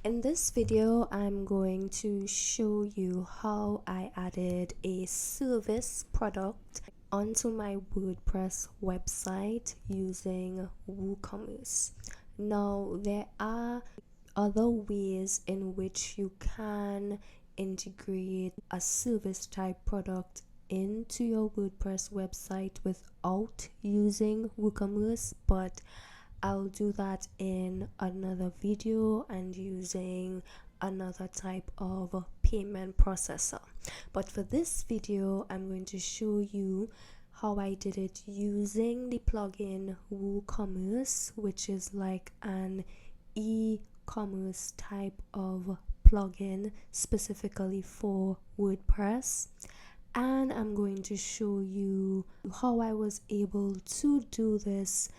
In this video, I'm going to show you how I added a service product onto my WordPress website using WooCommerce. Now, there are other ways in which you can integrate a service type product into your WordPress website without using WooCommerce, but I'll do that in another video and using another type of payment processor. But for this video, I'm going to show you how I did it using the plugin WooCommerce, which is like an e-commerce type of plugin specifically for WordPress. And I'm going to show you how I was able to do this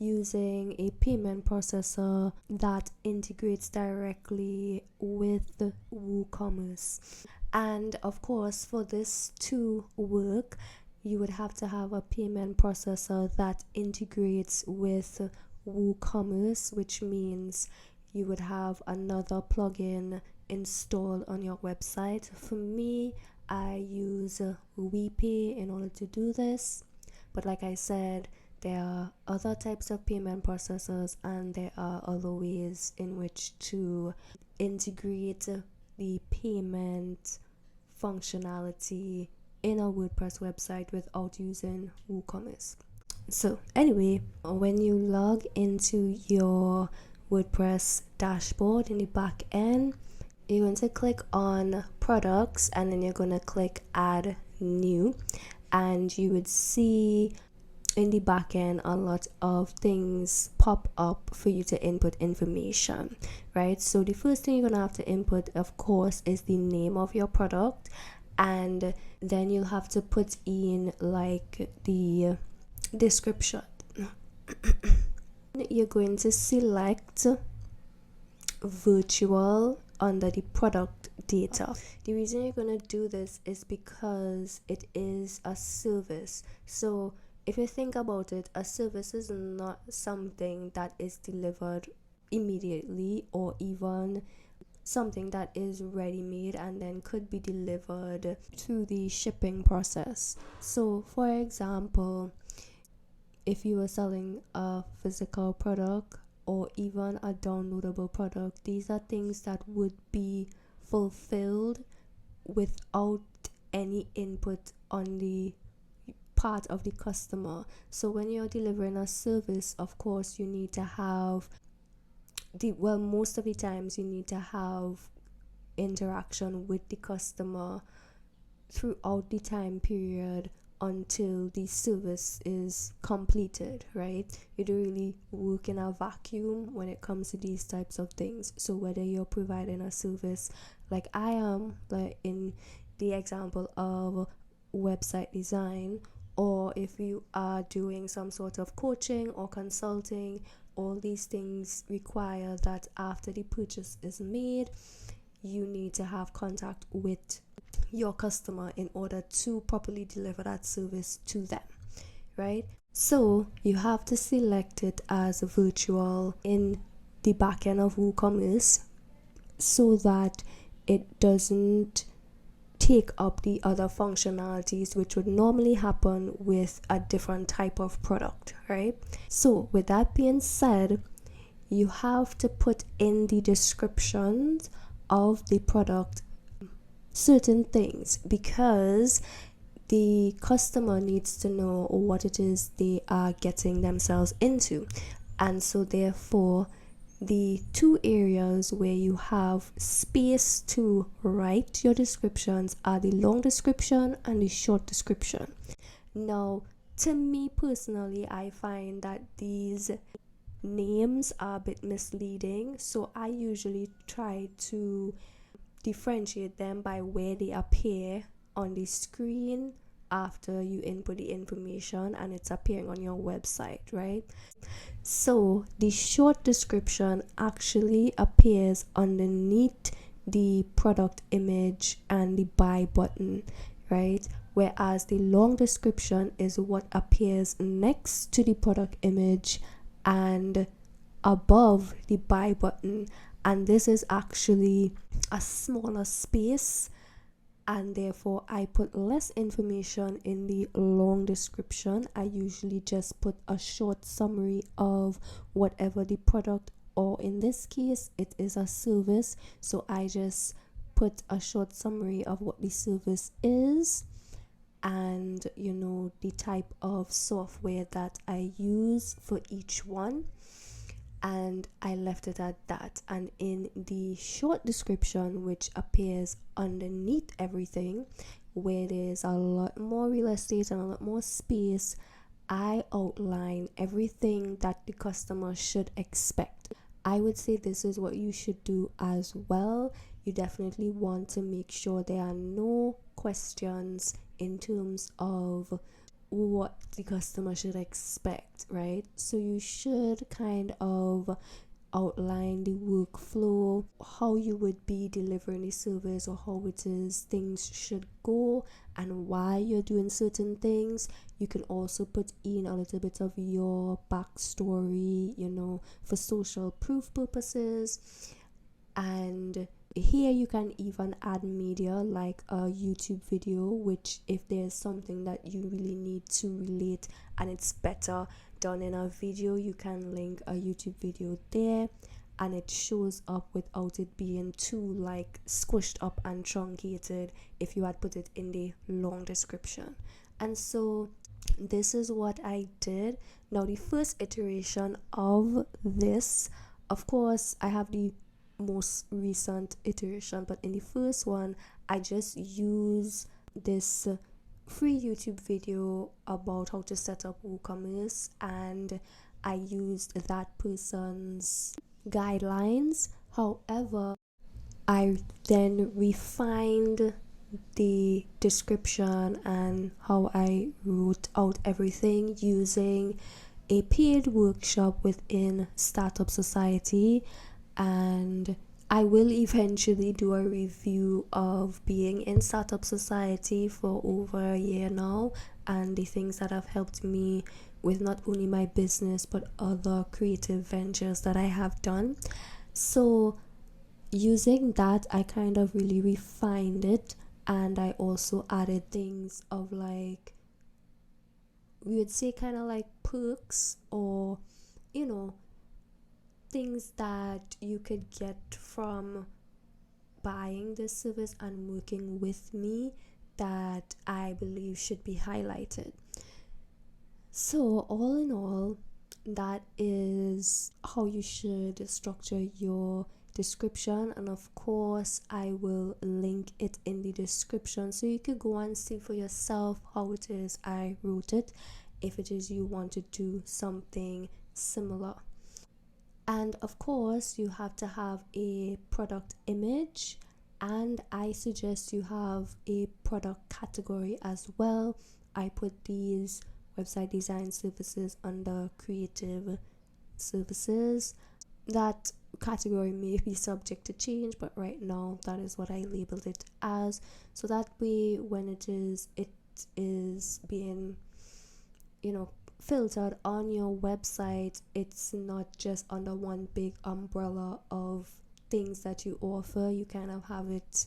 using a payment processor that integrates directly with WooCommerce. And of course, for this to work, you would have to have a payment processor that integrates with WooCommerce, which means you would have another plugin installed on your website. For me, I use WePay in order to do this, but like I said, there are other types of payment processors and there are other ways in which to integrate the payment functionality in a WordPress website without using WooCommerce. So anyway, when you log into your WordPress dashboard in the back end, you're going to click on products and then you're going to click add new, and you would see in the back end a lot of things pop up for you to input information, right? So the first thing you're gonna have to input, of course, is the name of your product, and then you'll have to put in like the description. You're going to select virtual under the product data. The reason you're going to do this is because it is a service. So if you think about it, a service is not something that is delivered immediately or even something that is ready-made and then could be delivered through the shipping process. So for example, if you were selling a physical product or even a downloadable product, these are things that would be fulfilled without any input on the part of the customer. So when you're delivering a service, of course, you need to have most of the times you need to have interaction with the customer throughout the time period until the service is completed, right? You don't really work in a vacuum when it comes to these types of things. So whether you're providing a service like I am, like in the example of website design, or if you are doing some sort of coaching or consulting, all these things require that after the purchase is made, you need to have contact with your customer in order to properly deliver that service to them, right? So you have to select it as virtual in the backend of WooCommerce so that it doesn't take up the other functionalities which would normally happen with a different type of product, right? So with that being said, you have to put in the descriptions of the product certain things because the customer needs to know what it is they are getting themselves into. And so therefore, the two areas where you have space to write your descriptions are the long description and the short description. Now, to me personally, I find that these names are a bit misleading, so I usually try to differentiate them by where they appear on the screen after you input the information and it's appearing on your website, right? So the short description actually appears underneath the product image and the buy button, right? Whereas the long description is what appears next to the product image and above the buy button, and this is actually a smaller space, and therefore I put less information in the long description. I usually just put a short summary of whatever the product, or in this case it is a service, so I just put a short summary of what the service is, and the type of software that I use for each one, and I left it at that. And in the short description, which appears underneath everything, where there's a lot more real estate and a lot more space, I outline everything that the customer should expect. I would say this is what you should do as well. You definitely want to make sure there are no questions in terms of what the customer should expect, right? So you should kind of outline the workflow, how you would be delivering the service, or how it is things should go, and why you're doing certain things. You can also put in a little bit of your backstory, for social proof purposes. And here you can even add media like a YouTube video, which if there's something that you really need to relate and it's better done in a video, you can link a YouTube video there, and it shows up without it being too squished up and truncated if you had put it in the long description. And so this is what I did. Now the first iteration of this, of course I have the most recent iteration, but in the first one I just use this free YouTube video about how to set up WooCommerce, and I used that person's guidelines. However, I then refined the description and how I wrote out everything using a paid workshop within Startup Society, and I will eventually do a review of being in Startup Society for over a year now, and the things that have helped me with not only my business but other creative ventures that I have done. So using that, I kind of really refined it, and I also added things of we would say kind of perks, or things that you could get from buying this service and working with me that I believe should be highlighted. So all in all, that is how you should structure your description, and of course I will link it in the description so you could go and see for yourself how it is I wrote it, if it is you want to do something similar. And of course, you have to have a product image, and I suggest you have a product category as well. I put these website design services under creative services. That category may be subject to change, but right now that is what I labeled it as. So that way, when it is being filtered on your website, it's not just under one big umbrella of things that you offer. You kind of have it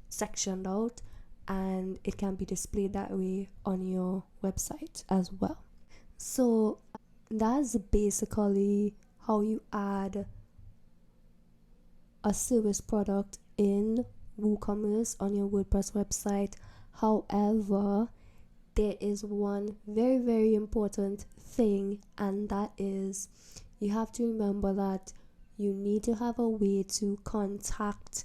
sectioned out, and it can be displayed that way on your website as well. So that's basically how you add a service product in WooCommerce on your WordPress website. However, there is one very, very important thing, and that is you have to remember that you need to have a way to contact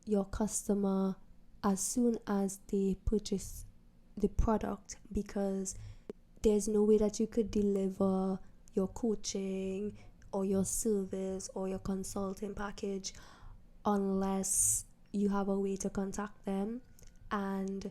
your customer as soon as they purchase the product, because there's no way that you could deliver your coaching or your service or your consulting package unless you have a way to contact them. And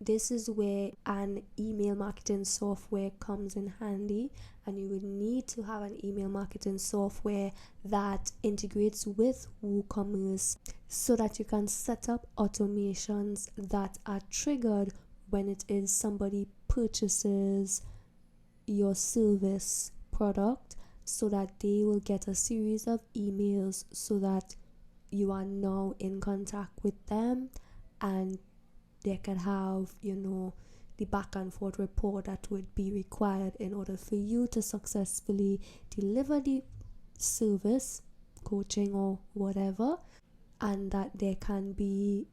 this is where an email marketing software comes in handy, and you would need to have an email marketing software that integrates with WooCommerce so that you can set up automations that are triggered when it is somebody purchases your service product. so that they will get a series of emails so that you are now in contact with them, and they can have, the back and forth report that would be required in order for you to successfully deliver the service, coaching or whatever, and that there can be,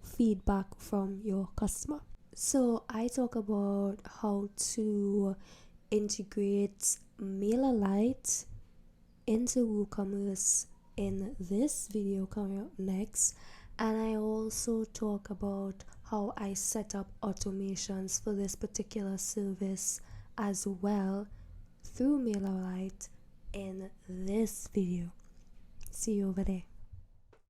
feedback from your customer. So I talk about how to integrate MailerLite into WooCommerce in this video coming up next, and I also talk about how I set up automations for this particular service as well through MailerLite in this video. See you over there.